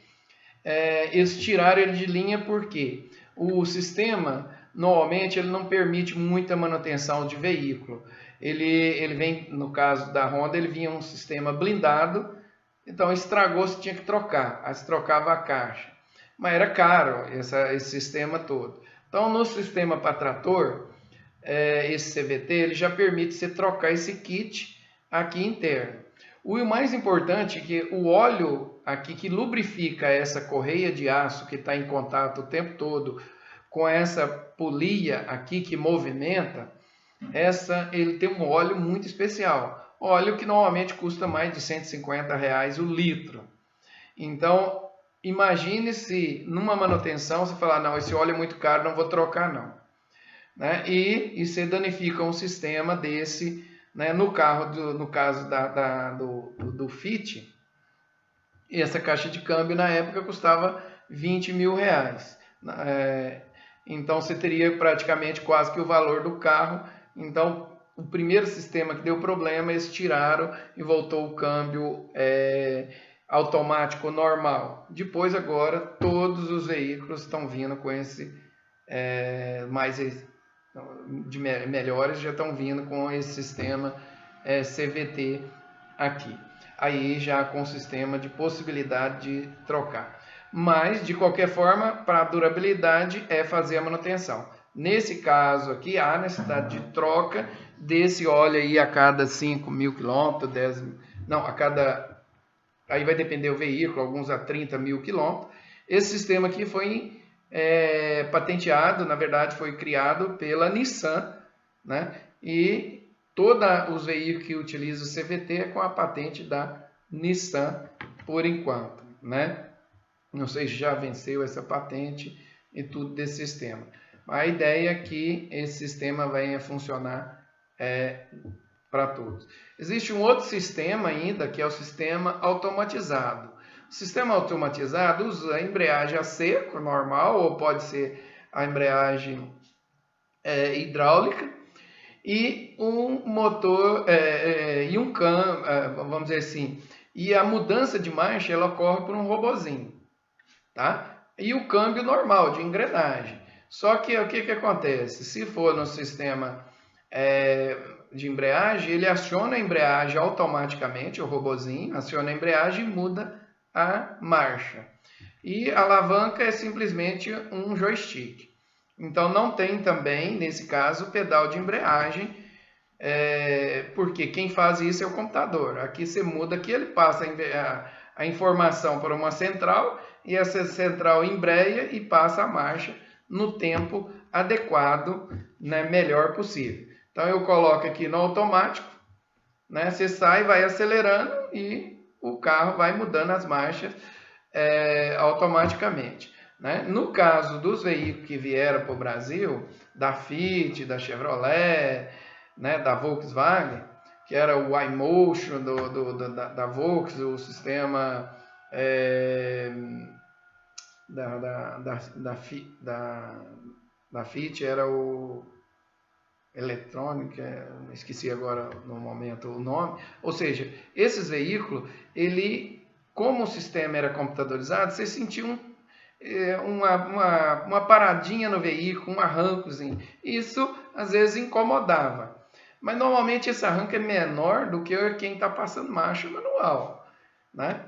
Eles tiraram ele de linha porque o sistema, normalmente, ele não permite muita manutenção de veículo. Ele vem, no caso da Honda, ele vinha um sistema blindado, então estragou, você tinha que trocar, aí você trocava a caixa. Mas era caro esse sistema todo. Então, no sistema para trator, esse CVT, ele já permite você trocar esse kit aqui interno. O mais importante é que o óleo aqui que lubrifica essa correia de aço que está em contato o tempo todo com essa polia aqui que movimenta, ele tem um óleo muito especial. Óleo que normalmente custa mais de R$150 o litro. Então, imagine se numa manutenção você falar, não, esse óleo é muito caro, não vou trocar não. Né? E você danifica um sistema desse, né? No caso do Fit, essa caixa de câmbio na época custava R$20 mil. Então você teria praticamente quase que o valor do carro. Então o primeiro sistema que deu problema, eles tiraram e voltou o câmbio automático normal. Depois agora todos os veículos estão vindo com esse melhores, já estão vindo com esse sistema CVT aqui. Aí já com sistema de possibilidade de trocar. Mas, de qualquer forma, para a durabilidade é fazer a manutenção. Nesse caso aqui, há necessidade de troca desse óleo aí a cada 5 mil quilômetros, 10 mil, não, a cada, aí vai depender do veículo, alguns a 30 mil quilômetros. Esse sistema aqui foi patenteado, na verdade foi criado pela Nissan, né? E todos os veículos que utilizam o CVT é com a patente da Nissan por enquanto, né? Não sei se já venceu essa patente e tudo desse sistema. A ideia é que esse sistema venha funcionar para todos. Existe um outro sistema ainda, que é o sistema automatizado. O sistema automatizado usa a embreagem a seco, normal, ou pode ser a embreagem hidráulica, e um motor, e um câmbio, vamos dizer assim, e a mudança de marcha ela ocorre por um robozinho, tá? E o câmbio normal, de engrenagem. Só que o que acontece? Se for no sistema de embreagem, ele aciona a embreagem automaticamente, o robozinho aciona a embreagem e muda a marcha. E a alavanca é simplesmente um joystick. Então não tem também, nesse caso, pedal de embreagem, porque quem faz isso é o computador. Aqui você muda, aqui ele passa a informação para uma central e essa central embreia e passa a marcha no tempo adequado, né, melhor possível. Então eu coloco aqui no automático, né, você sai, vai acelerando e o carro vai mudando as marchas automaticamente. Né? No caso dos veículos que vieram para o Brasil, da Fit, da Chevrolet, né, da Volkswagen, que era o iMotion da Volks, o sistema da Fit era o Electronic, esqueci agora no momento o nome. Ou seja, esses veículos, como o sistema era computadorizado, você sentia uma paradinha no veículo, um arrancozinho. Isso às vezes incomodava. Mas normalmente esse arranco é menor do que quem está passando marcha manual, né?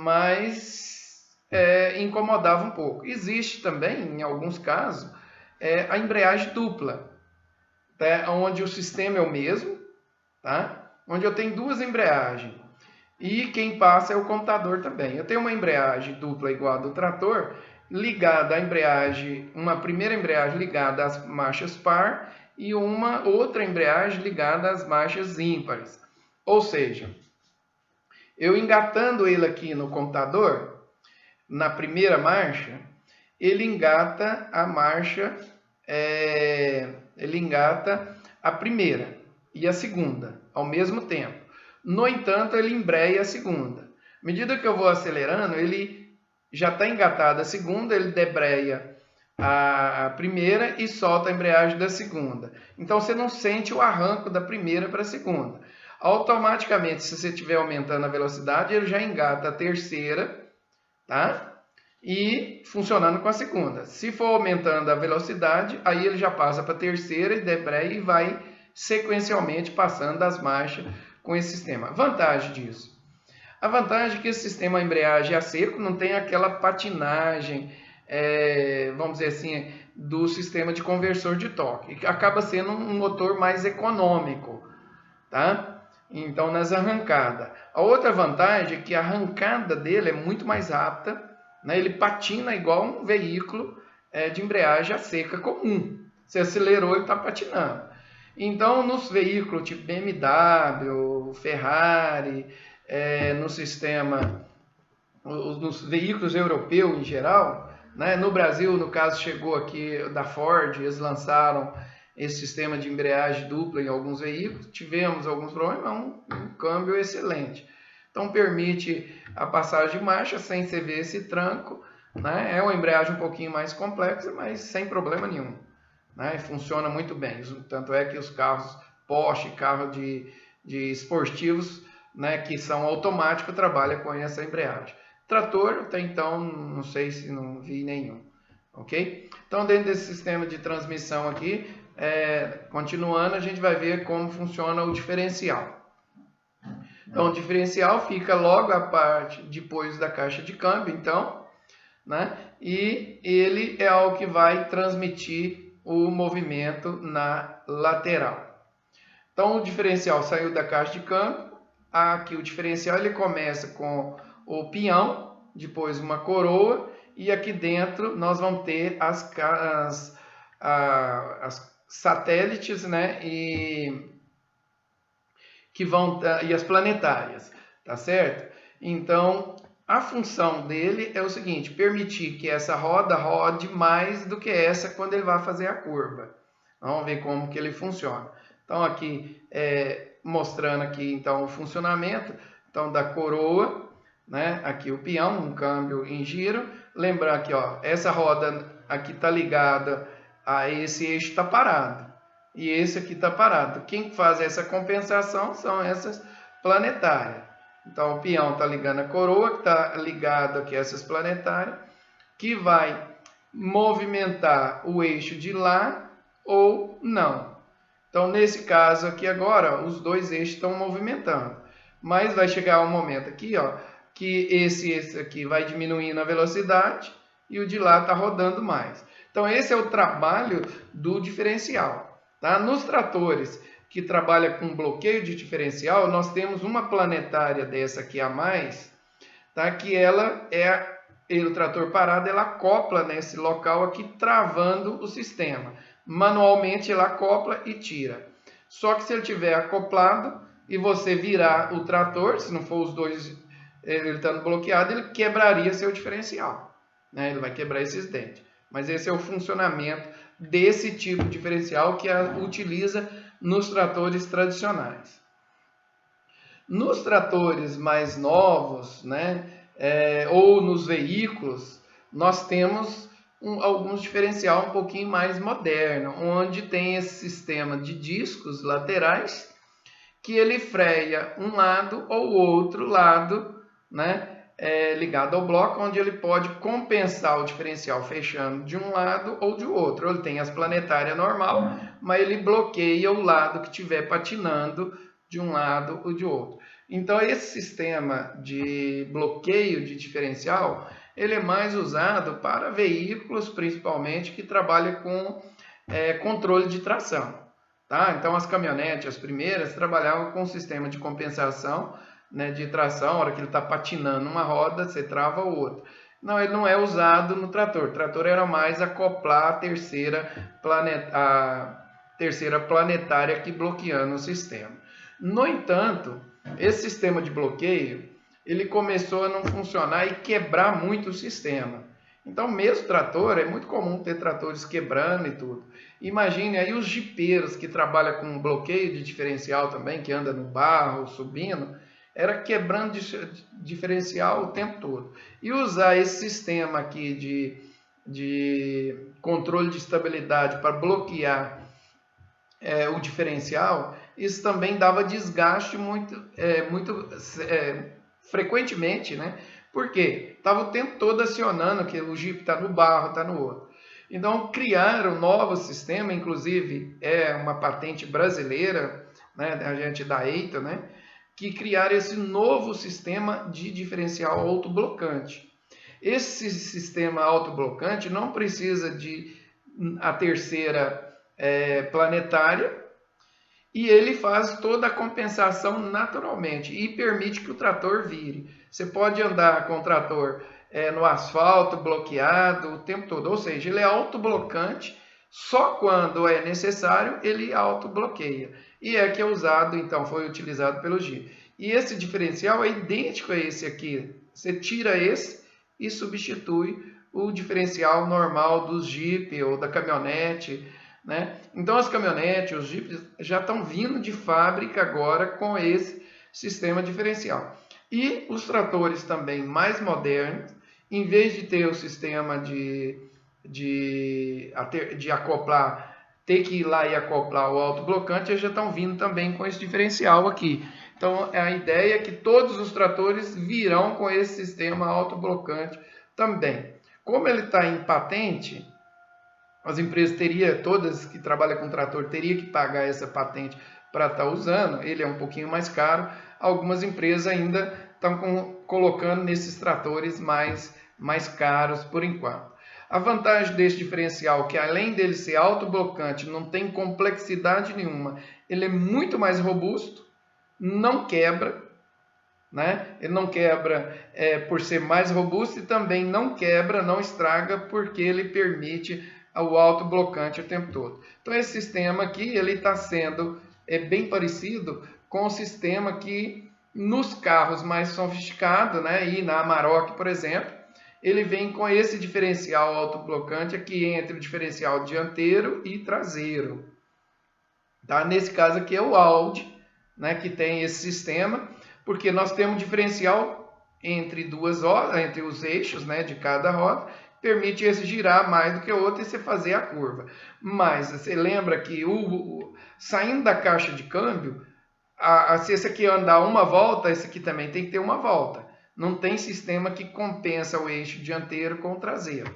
Mas incomodava um pouco. Existe também, em alguns casos, a embreagem dupla, tá? Onde o sistema é o mesmo, tá? Onde eu tenho duas embreagens. E quem passa é o computador também. Eu tenho uma embreagem dupla igual a do trator, ligada à embreagem, uma primeira embreagem ligada às marchas par e uma outra embreagem ligada às marchas ímpares. Ou seja, eu engatando ele aqui no computador, na primeira marcha, ele engata a marcha, ele engata a primeira e a segunda ao mesmo tempo. No entanto, ele embreia a segunda. À medida que eu vou acelerando, ele já está engatado a segunda, ele debreia a primeira e solta a embreagem da segunda. Então você não sente o arranco da primeira para a segunda. Automaticamente, se você estiver aumentando a velocidade, ele já engata a terceira, tá? E funcionando com a segunda. Se for aumentando a velocidade, aí ele já passa para a terceira e debreia e vai sequencialmente passando das marchas com esse sistema. Vantagem disso. A vantagem é que esse sistema embreagem a seco não tem aquela patinagem, vamos dizer assim, do sistema de conversor de torque. Acaba sendo um motor mais econômico, tá? Então, nas arrancadas. A outra vantagem é que a arrancada dele é muito mais rápida, né? Ele patina igual um veículo de embreagem a seca comum. Você acelerou, ele está patinando. Então, nos veículos tipo BMW, Ferrari, no sistema, nos veículos europeus em geral, né? No Brasil, no caso, chegou aqui da Ford, eles lançaram esse sistema de embreagem dupla em alguns veículos, tivemos alguns problemas, mas um câmbio excelente. Então permite a passagem de marcha sem você ver esse tranco, né? É uma embreagem um pouquinho mais complexa, mas sem problema nenhum, né? Funciona muito bem. Tanto é que os carros Porsche, carros de esportivos, né, que são automáticos, trabalham com essa embreagem. Trator, até então, não sei se não vi nenhum. Ok? Então, dentro desse sistema de transmissão aqui, continuando, a gente vai ver como funciona o diferencial. Então, o diferencial fica logo a parte depois da caixa de câmbio, então, né? E ele é o que vai transmitir o movimento na lateral. Então, o diferencial saiu da caixa de câmbio. Aqui o diferencial ele começa com o peão, depois uma coroa, e aqui dentro nós vamos ter as satélites, né? E as planetárias, tá certo? Então, a função dele é o seguinte: permitir que essa roda rode mais do que essa quando ele vai fazer a curva. Vamos ver como que ele funciona. Então, aqui, mostrando aqui então o funcionamento então da coroa, né? Aqui o peão, um câmbio em giro. Lembrar aqui, ó, essa roda aqui está ligada a esse eixo, está parado. E esse aqui está parado. Quem faz essa compensação são essas planetárias. Então, o peão está ligando a coroa, que está ligado aqui a essas planetárias, que vai movimentar o eixo de lá ou não. Então, nesse caso aqui agora, os dois eixos estão movimentando. Mas vai chegar um momento aqui, ó, que esse aqui vai diminuindo a velocidade e o de lá está rodando mais. Então, esse é o trabalho do diferencial. Tá? Nos tratores que trabalham com bloqueio de diferencial, nós temos uma planetária dessa aqui a mais, tá? Que ela o trator parado, ela acopla nesse local aqui, travando o sistema. Manualmente ela acopla e tira. Só que se ele tiver acoplado e você virar o trator, se não for os dois ele estando bloqueado, ele quebraria seu diferencial, né? Ele vai quebrar esses dentes. Mas esse é o funcionamento desse tipo de diferencial que utiliza nos tratores tradicionais. Nos tratores mais novos, né, ou nos veículos, nós temos alguns diferencial um pouquinho mais moderno, onde tem esse sistema de discos laterais que ele freia um lado ou outro lado, né, ligado ao bloco, onde ele pode compensar o diferencial fechando de um lado ou de outro. Ele tem as planetárias normal, mas ele bloqueia o lado que estiver patinando de um lado ou de outro. Então, esse sistema de bloqueio de diferencial, ele é mais usado para veículos, principalmente, que trabalham com controle de tração. Tá? Então, as caminhonetes, as primeiras, trabalhavam com sistema de compensação, né, de tração. A hora que ele está patinando uma roda, você trava o outro. Não, ele não é usado no trator. O trator era mais acoplar a terceira planetária aqui bloqueando o sistema. No entanto, esse sistema de bloqueio, ele começou a não funcionar e quebrar muito o sistema. Então, mesmo trator, é muito comum ter tratores quebrando e tudo. Imagine aí os jipeiros que trabalham com bloqueio de diferencial também, que anda no barro, subindo, era quebrando diferencial o tempo todo. E usar esse sistema aqui de controle de estabilidade para bloquear o diferencial, isso também dava desgaste muito frequentemente, né? Porque estava o tempo todo acionando que o Jeep está no barro, está no outro. Então criaram um novo sistema, inclusive é uma patente brasileira, né, da gente da EITA, né, que criaram esse novo sistema de diferencial autoblocante. Esse sistema autoblocante não precisa de a terceira planetária, e ele faz toda a compensação naturalmente e permite que o trator vire. Você pode andar com o trator no asfalto, bloqueado o tempo todo, ou seja, ele é autoblocante, só quando é necessário ele autobloqueia. E é que é usado, então, foi utilizado pelo Jeep. E esse diferencial é idêntico a esse aqui. Você tira esse e substitui o diferencial normal dos Jeep ou da caminhonete, né? Então as caminhonetes, os Jeeps já estão vindo de fábrica agora com esse sistema diferencial. E os tratores também mais modernos, em vez de ter o sistema de acoplar, ter que ir lá e acoplar o autoblocante, eles já estão vindo também com esse diferencial aqui. Então a ideia é que todos os tratores virão com esse sistema autoblocante também. Como ele está em patente, as empresas todas que trabalham com trator, teriam que pagar essa patente para estar usando, ele é um pouquinho mais caro. Algumas empresas ainda estão colocando nesses tratores mais caros por enquanto. A vantagem desse diferencial é que além dele ser autoblocante, não tem complexidade nenhuma, ele é muito mais robusto, não quebra, né? Ele não quebra por ser mais robusto e também não quebra, não estraga, porque ele permite o autoblocante o tempo todo. Então esse sistema aqui ele está sendo bem parecido com o sistema que nos carros mais sofisticados, né, e na Amarok, por exemplo, ele vem com esse diferencial autoblocante aqui entre o diferencial dianteiro e traseiro. Tá? Nesse caso aqui é o Audi, né, que tem esse sistema, porque nós temos diferencial entre duas rodas, entre os eixos, né, de cada roda, permite esse girar mais do que o outro e você fazer a curva. Mas você lembra que saindo da caixa de câmbio, se esse aqui andar uma volta, esse aqui também tem que ter uma volta. Não tem sistema que compensa o eixo dianteiro com o traseiro.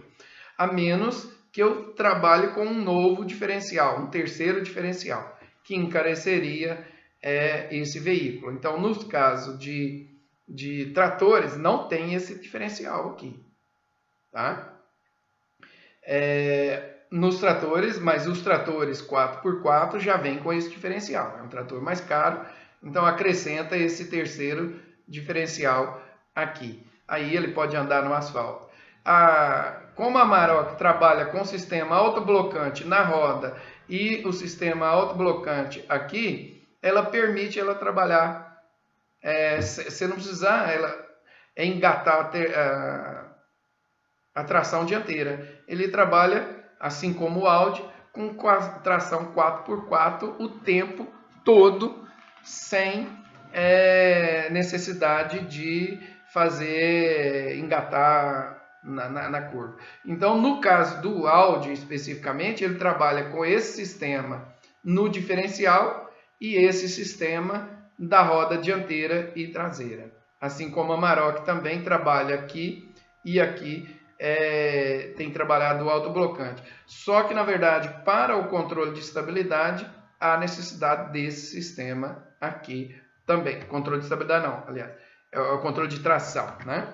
A menos que eu trabalhe com um novo diferencial, um terceiro diferencial, que encareceria esse veículo. Então, nos casos de tratores, não tem esse diferencial aqui. Tá? Nos tratores, mas os tratores 4x4 já vem com esse diferencial. É um trator mais caro, então acrescenta esse terceiro diferencial aqui. Aí ele pode andar no asfalto. Como a Amarok trabalha com o sistema autoblocante na roda e o sistema autoblocante aqui, ela permite ela trabalhar, você não precisar engatar a tração dianteira. Ele trabalha, assim como o Audi, com tração 4x4 o tempo todo, sem necessidade de engatar na curva. Então, no caso do Audi especificamente, ele trabalha com esse sistema no diferencial e esse sistema da roda dianteira e traseira. Assim como a Amarok também trabalha aqui e aqui tem trabalhado o autoblocante. Só que, na verdade, para o controle de estabilidade, há necessidade desse sistema aqui também. Controle de estabilidade não, aliás, é o controle de tração, né?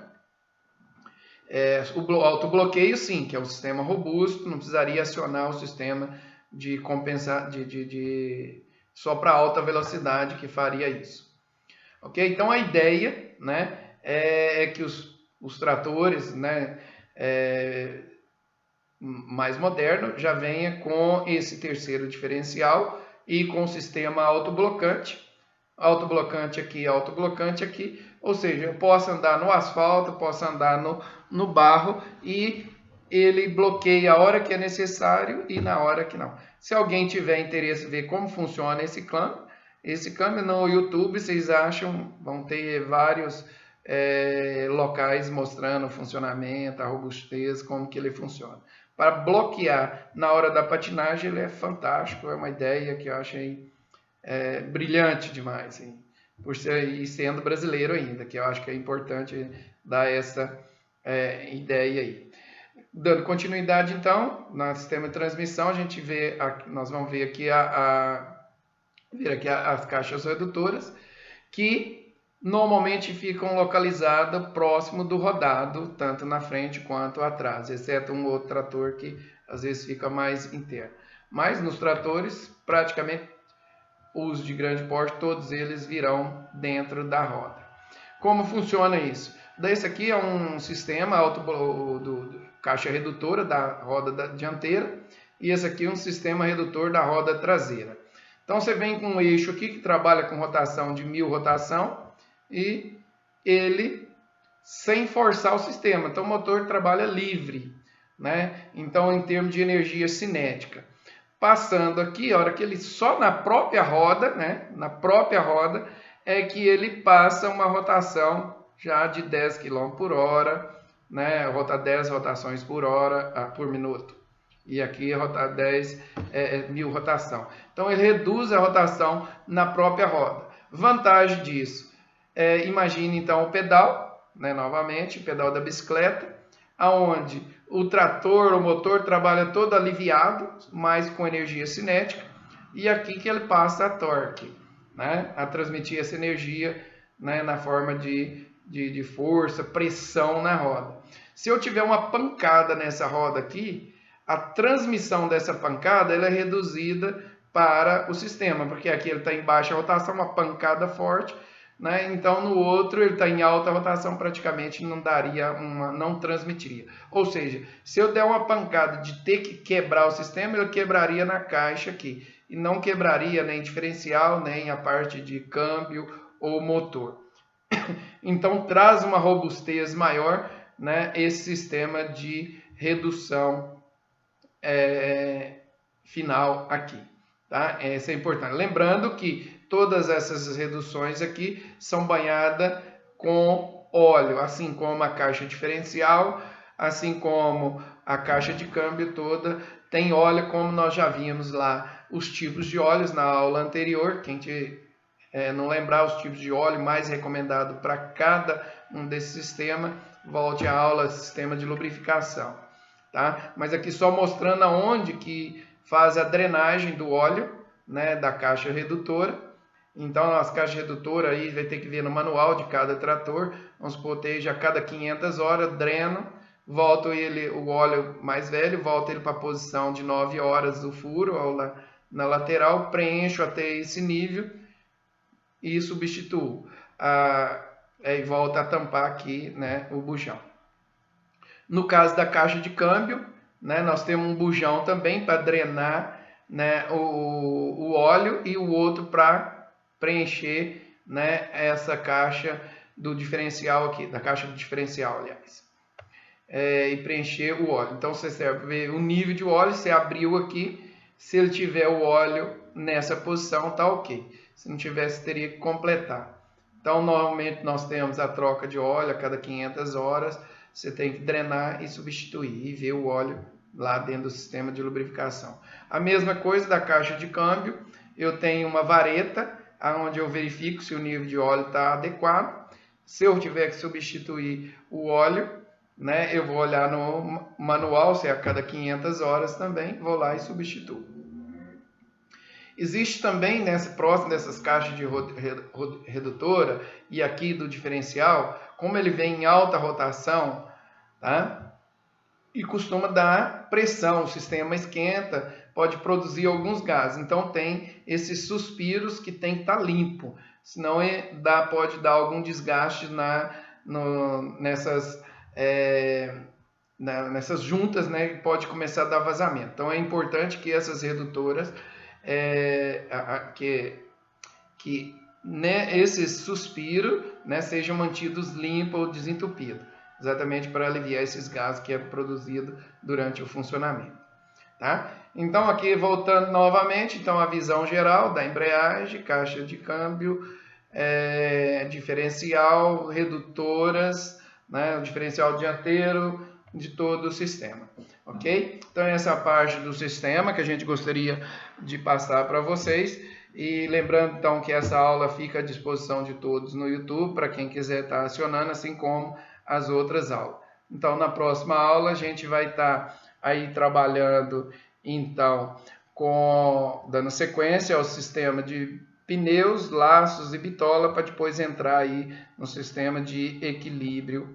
O autobloqueio, sim, que é um sistema robusto, não precisaria acionar o sistema de compensar, só para alta velocidade que faria isso. Ok? Então a ideia, né, é que os tratores, né, mais moderno já venha com esse terceiro diferencial e com o sistema autoblocante aqui, ou seja, eu posso andar no asfalto, posso andar no barro e ele bloqueia a hora que é necessário e na hora que não. Se alguém tiver interesse em ver como funciona esse câmbio no YouTube vocês acham, vão ter vários locais mostrando o funcionamento, a robustez, como que ele funciona. Para bloquear na hora da patinagem, ele é fantástico, é uma ideia que eu achei brilhante demais, hein? Por ser e sendo brasileiro ainda, que eu acho que é importante dar essa ideia aí. Dando continuidade, então, no sistema de transmissão, a gente vê, nós vamos ver aqui, as caixas redutoras, que normalmente ficam localizadas próximo do rodado, tanto na frente quanto atrás, exceto um outro trator que às vezes fica mais interno. Mas nos tratores, praticamente, os de grande porte, todos eles virão dentro da roda. Como funciona isso? Esse aqui é um sistema caixa redutora da roda dianteira e esse aqui é um sistema redutor da roda traseira. Então você vem com um eixo aqui que trabalha com rotação de 1000 rotação e ele sem forçar o sistema. Então o motor trabalha livre, né? Então em termos de energia cinética. Passando aqui, a hora que ele só na própria roda, né? Na própria roda é que ele passa uma rotação já de 10 km por hora, né? 10 rotações por hora, por minuto. E aqui 1000 rotação. Então ele reduz a rotação na própria roda. Vantagem disso, imagine então o pedal, né? Novamente, o pedal da bicicleta, aonde o trator, o motor trabalha todo aliviado, mas com energia cinética, e aqui que ele passa a torque, né? A transmitir essa energia, né? Na forma de força, pressão na roda. Se eu tiver uma pancada nessa roda aqui, a transmissão dessa pancada ela é reduzida para o sistema, porque aqui ele está em baixa rotação, uma pancada forte, né? Então no outro ele está em alta rotação, praticamente não transmitiria. Ou seja, se eu der uma pancada de ter que quebrar o sistema, ele quebraria na caixa aqui e não quebraria nem diferencial, nem a parte de câmbio ou motor. Então traz uma robustez maior, né, esse sistema de redução final aqui, tá? Isso é importante. Lembrando que todas essas reduções aqui são banhadas com óleo, assim como a caixa diferencial, assim como a caixa de câmbio toda tem óleo, como nós já vimos lá os tipos de óleos na aula anterior. Quem não lembrar os tipos de óleo mais recomendado para cada um desses sistemas, volte à aula sistema de lubrificação, tá? Mas aqui só mostrando aonde que faz a drenagem do óleo, né, da caixa redutora. Então as caixas redutoras aí vai ter que ver no manual de cada trator. Vamos supor, a cada 500 horas dreno, volta o óleo mais velho, volta ele para a posição de 9 horas do furo na lateral, preencho até esse nível e substituo. E volta a tampar aqui, né, o bujão. No caso da caixa de câmbio, né, nós temos um bujão também para drenar, né, o óleo e o outro para preencher, né, essa caixa do diferencial aqui, da caixa do diferencial, aliás. E preencher o óleo. Então você serve ver o nível de óleo, você abriu aqui, se ele tiver o óleo nessa posição, tá ok. Se não tivesse, teria que completar. Então, normalmente nós temos a troca de óleo a cada 500 horas. Você tem que drenar e substituir e ver o óleo lá dentro do sistema de lubrificação. A mesma coisa da caixa de câmbio. Eu tenho uma vareta, onde eu verifico se o nível de óleo está adequado. Se eu tiver que substituir o óleo, né, eu vou olhar no manual, se é a cada 500 horas também, vou lá e substituo. Existe também, próximo dessas caixas de redutora e aqui do diferencial, como ele vem em alta rotação, tá? E costuma dar pressão, o sistema esquenta, pode produzir alguns gases. Então tem esses suspiros que tem que estar limpo, senão pode dar algum desgaste nessas juntas, né? Pode começar a dar vazamento. Então é importante que essas redutoras né, esses suspiros, né, sejam mantidos limpos ou desentupidos. exatamente para aliviar esses gases que é produzido durante o funcionamento. Tá? Então aqui voltando novamente, então a visão geral da embreagem, caixa de câmbio, diferencial, redutoras, né, o diferencial dianteiro de todo o sistema, ok? Então essa parte do sistema que a gente gostaria de passar para vocês, e lembrando então que essa aula fica à disposição de todos no YouTube, para quem quiser estar acionando, assim como as outras aulas. Então na próxima aula a gente vai estar aí trabalhando então dando sequência ao sistema de pneus, laços e bitola, para depois entrar aí no sistema de equilíbrio